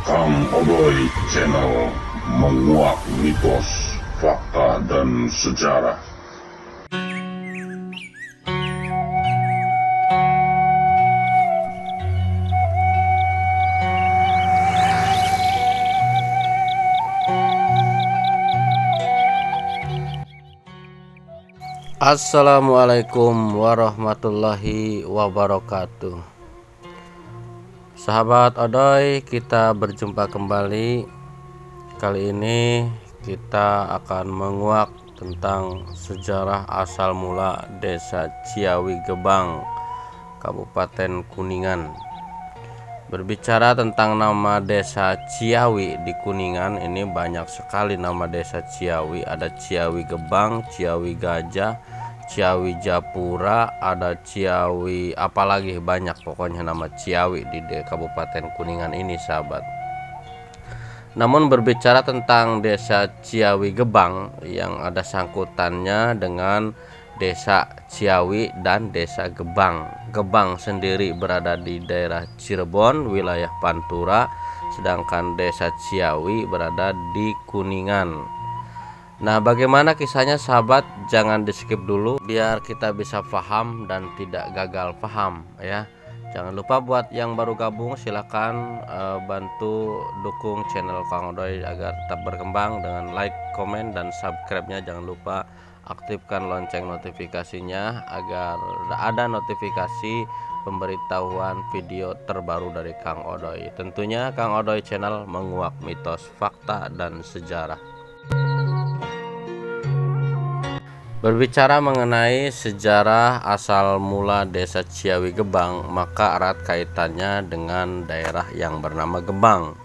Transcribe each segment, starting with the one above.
Kang Odoy Channel menguak mitos, fakta, dan sejarah. Assalamualaikum warahmatullahi wabarakatuh. Sahabat Odoy, kita berjumpa kembali. Kali ini kita akan menguak tentang sejarah asal mula Desa Ciawi Gebang, Kabupaten Kuningan. Berbicara tentang nama Desa Ciawi di Kuningan, ini banyak sekali nama Desa Ciawi. Ada Ciawi Gebang, Ciawi Gajah, Ciawi Japura, ada Ciawi, apalagi banyak pokoknya nama Ciawi di Kabupaten Kuningan ini, sahabat. Namun berbicara tentang Desa Ciawi Gebang yang ada sangkutannya dengan Desa Ciawi dan Desa Gebang. Gebang sendiri berada di daerah Cirebon, wilayah Pantura, sedangkan Desa Ciawi berada di Kuningan. Nah, bagaimana kisahnya, sahabat? Jangan di skip dulu biar kita bisa paham dan tidak gagal paham ya. Jangan lupa buat yang baru gabung, silahkan bantu dukung channel Kang Odoy agar tetap berkembang dengan like, komen, dan subscribe-nya. Jangan lupa aktifkan lonceng notifikasinya agar ada notifikasi pemberitahuan video terbaru dari Kang Odoy. Tentunya Kang Odoy Channel menguak mitos, fakta, dan sejarah. Berbicara mengenai sejarah asal mula Desa Ciawi Gebang, maka erat kaitannya dengan daerah yang bernama Gebang.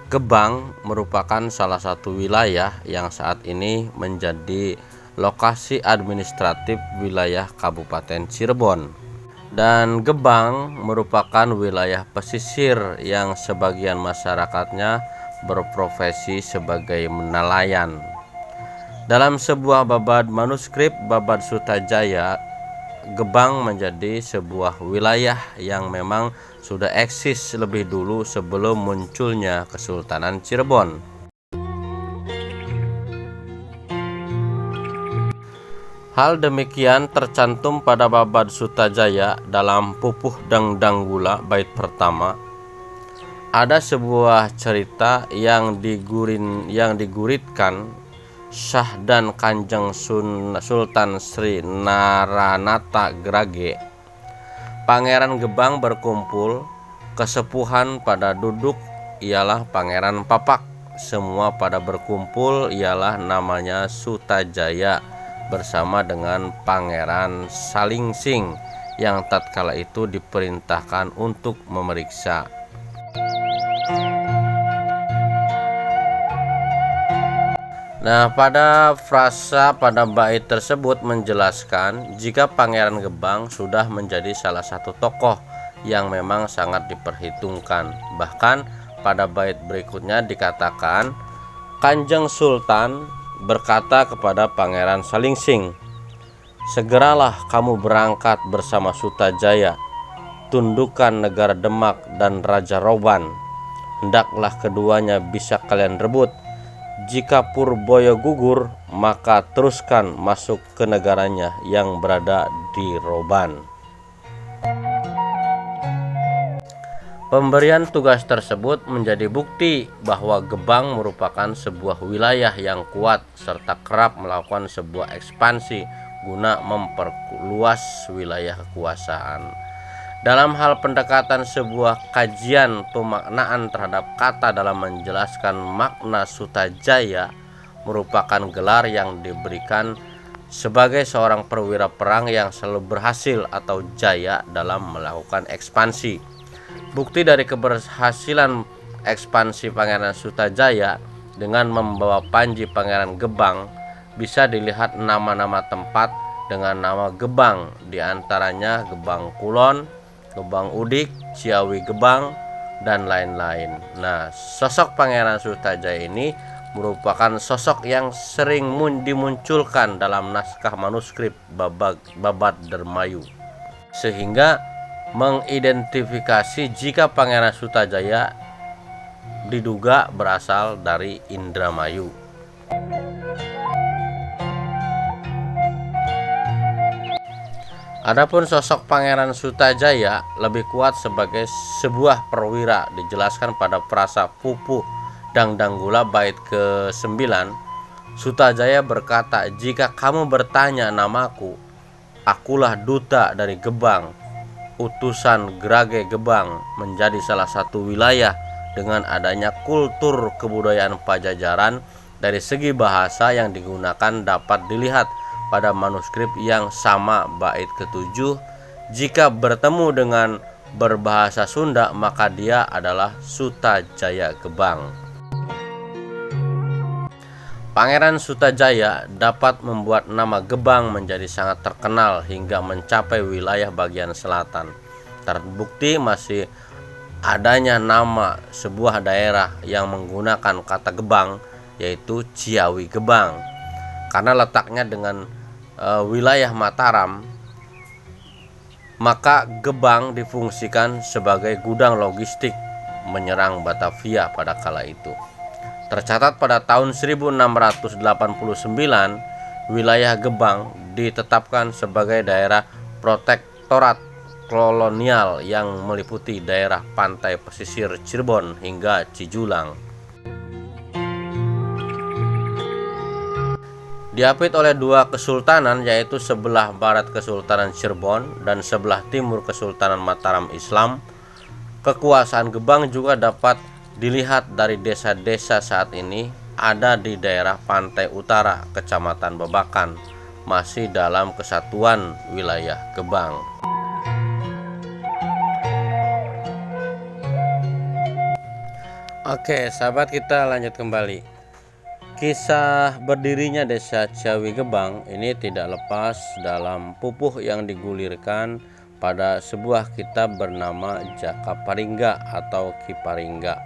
Gebang merupakan salah satu wilayah yang saat ini menjadi lokasi administratif wilayah Kabupaten Cirebon. Dan Gebang merupakan wilayah pesisir yang sebagian masyarakatnya berprofesi sebagai nelayan. Dalam sebuah babad manuskrip Babad Sutajaya, Gebang menjadi sebuah wilayah yang memang sudah eksis lebih dulu sebelum munculnya Kesultanan Cirebon. Hal demikian tercantum pada Babad Sutajaya dalam Pupuh Dangdang Gula bait pertama. Ada sebuah cerita yang diguritkan Syah dan Kanjeng Sultan Sri Naranata Grage. Pangeran Gebang berkumpul, kesepuhan pada duduk ialah Pangeran Papak. Semua pada berkumpul ialah namanya Sutajaya bersama dengan Pangeran Salingsing yang tatkala itu diperintahkan untuk memeriksa. Nah, pada frasa pada bait tersebut menjelaskan jika Pangeran Gebang sudah menjadi salah satu tokoh yang memang sangat diperhitungkan. Bahkan pada bait berikutnya dikatakan, Kanjeng Sultan berkata kepada Pangeran Salingsing, "Segeralah kamu berangkat bersama Sutajaya, tundukan negara Demak dan Raja Roban. Hendaklah keduanya bisa kalian rebut. Jika Purboyo gugur, maka teruskan masuk ke negaranya yang berada di Roban." Pemberian tugas tersebut menjadi bukti bahwa Gebang merupakan sebuah wilayah yang kuat serta kerap melakukan sebuah ekspansi guna memperluas wilayah kekuasaan. Dalam hal pendekatan sebuah kajian pemaknaan terhadap kata dalam menjelaskan makna Sutajaya merupakan gelar yang diberikan sebagai seorang perwira perang yang selalu berhasil atau jaya dalam melakukan ekspansi. Bukti dari keberhasilan ekspansi Pangeran Sutajaya dengan membawa panji Pangeran Gebang bisa dilihat nama-nama tempat dengan nama Gebang, diantaranya Gebang Kulon, Gebang Udik, Ciawi Gebang, dan lain-lain. Nah, sosok Pangeran Sutajaya ini merupakan sosok yang sering dimunculkan dalam naskah manuskrip Babad Dermayu, sehingga mengidentifikasi jika Pangeran Sutajaya diduga berasal dari Indramayu. Adapun sosok Pangeran Sutajaya lebih kuat sebagai sebuah perwira, dijelaskan pada frasa Pupuh Dangdanggula bait ke-9. Sutajaya berkata, "Jika kamu bertanya namaku, akulah duta dari Gebang, utusan Grage Gebang menjadi salah satu wilayah dengan adanya kultur kebudayaan Pajajaran. Dari segi bahasa yang digunakan dapat dilihat pada manuskrip yang sama bait ke-7. Jika bertemu dengan berbahasa Sunda, maka dia adalah Sutajaya Gebang." Pangeran Sutajaya dapat membuat nama Gebang menjadi sangat terkenal hingga mencapai wilayah bagian selatan. Terbukti masih adanya nama sebuah daerah yang menggunakan kata Gebang, yaitu Ciawi Gebang. Karena letaknya dengan wilayah Mataram, maka Gebang difungsikan sebagai gudang logistik menyerang Batavia pada kala itu. Tercatat pada tahun 1689, wilayah Gebang ditetapkan sebagai daerah protektorat kolonial yang meliputi daerah pantai pesisir Cirebon hingga Cijulang. Diapit oleh dua kesultanan, yaitu sebelah barat Kesultanan Cirebon dan sebelah timur Kesultanan Mataram Islam. Kekuasaan Gebang juga dapat dilihat dari desa-desa saat ini ada di daerah pantai utara Kecamatan Babakan, masih dalam kesatuan wilayah Gebang. Oke, sahabat, kita lanjut kembali. Kisah berdirinya desa Ciawi Gebang ini tidak lepas dalam pupuh yang digulirkan pada sebuah kitab bernama Jaka Paringga atau Ki Paringga.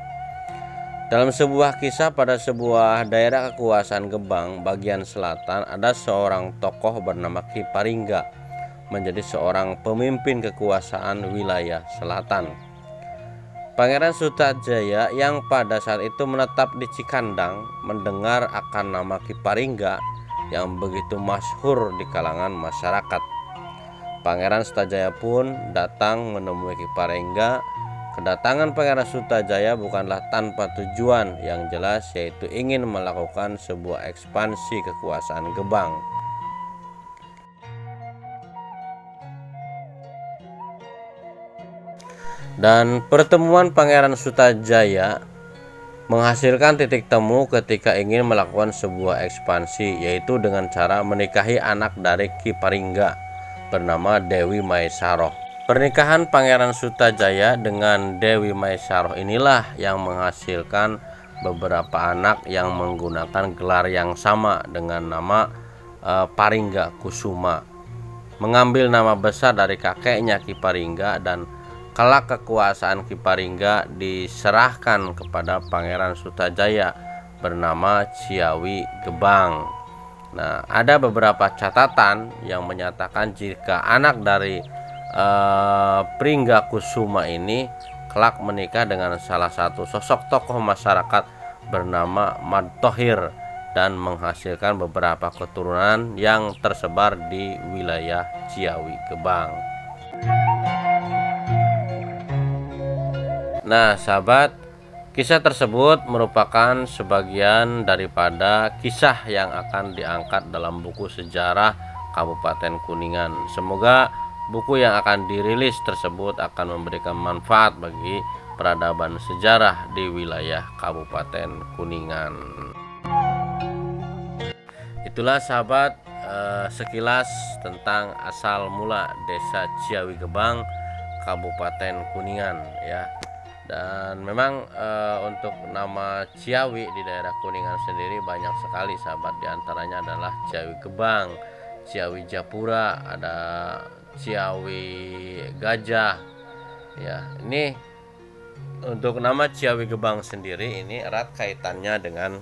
Dalam sebuah kisah, pada sebuah daerah kekuasaan Gebang bagian selatan ada seorang tokoh bernama Ki Paringga, menjadi seorang pemimpin kekuasaan wilayah selatan. Pangeran Sutajaya yang pada saat itu menetap di Cikandang mendengar akan nama Ki Paringga yang begitu masyhur di kalangan masyarakat. Pangeran Sutajaya pun datang menemui Ki Paringga. Kedatangan Pangeran Sutajaya bukanlah tanpa tujuan yang jelas, yaitu ingin melakukan sebuah ekspansi kekuasaan Gebang. Dan pertemuan Pangeran Sutajaya menghasilkan titik temu ketika ingin melakukan sebuah ekspansi, yaitu dengan cara menikahi anak dari Ki Paringga bernama Dewi Maesaroh. Pernikahan Pangeran Sutajaya dengan Dewi Maesaroh inilah yang menghasilkan beberapa anak yang menggunakan gelar yang sama dengan nama Paringga Kusuma, mengambil nama besar dari kakeknya Ki Paringga, dan kelak kekuasaan Ki Paringga diserahkan kepada Pangeran Sutajaya bernama Ciawi Gebang. Nah, ada beberapa catatan yang menyatakan jika anak dari Paringga Kusuma ini kelak menikah dengan salah satu sosok tokoh masyarakat bernama Mad Thohir dan menghasilkan beberapa keturunan yang tersebar di wilayah Ciawi Gebang. Nah, sahabat, kisah tersebut merupakan sebagian daripada kisah yang akan diangkat dalam buku sejarah Kabupaten Kuningan. Semoga buku yang akan dirilis tersebut akan memberikan manfaat bagi peradaban sejarah di wilayah Kabupaten Kuningan. Itulah sahabat, sekilas tentang asal mula desa Ciawi Gebang, Kabupaten Kuningan ya. Dan memang untuk nama Ciawi di daerah Kuningan sendiri banyak sekali sahabat. Di antaranya adalah Ciawi Gebang, Ciawi Japura, ada Ciawi Gajah ya. Ini untuk nama Ciawi Gebang sendiri ini erat kaitannya dengan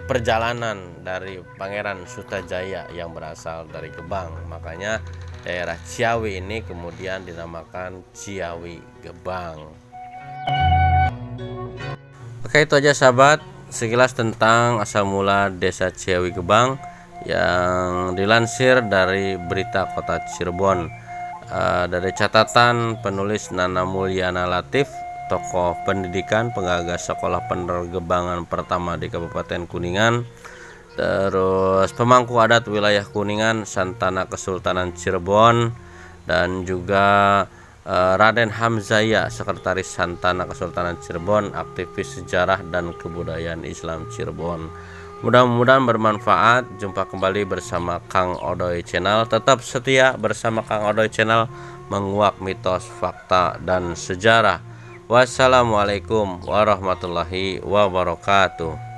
perjalanan dari Pangeran Sutajaya yang berasal dari Gebang. Makanya daerah Ciawi ini kemudian dinamakan Ciawi Gebang. Oke, itu aja sahabat, sekilas tentang asal mula Desa Ciawi Gebang yang dilansir dari Berita Kota Cirebon. Dari catatan penulis Nana Mulyana Latif, tokoh pendidikan penggagas sekolah penergebangan pertama di Kabupaten Kuningan, terus pemangku adat wilayah Kuningan Santana Kesultanan Cirebon, dan juga Raden Hamzaya, sekretaris Santana Kesultanan Cirebon, aktivis sejarah dan kebudayaan Islam Cirebon. Mudah-mudahan bermanfaat. Jumpa kembali bersama Kang Odoy Channel. Tetap setia bersama Kang Odoy Channel, menguak mitos, fakta, dan sejarah. Wassalamualaikum warahmatullahi wabarakatuh.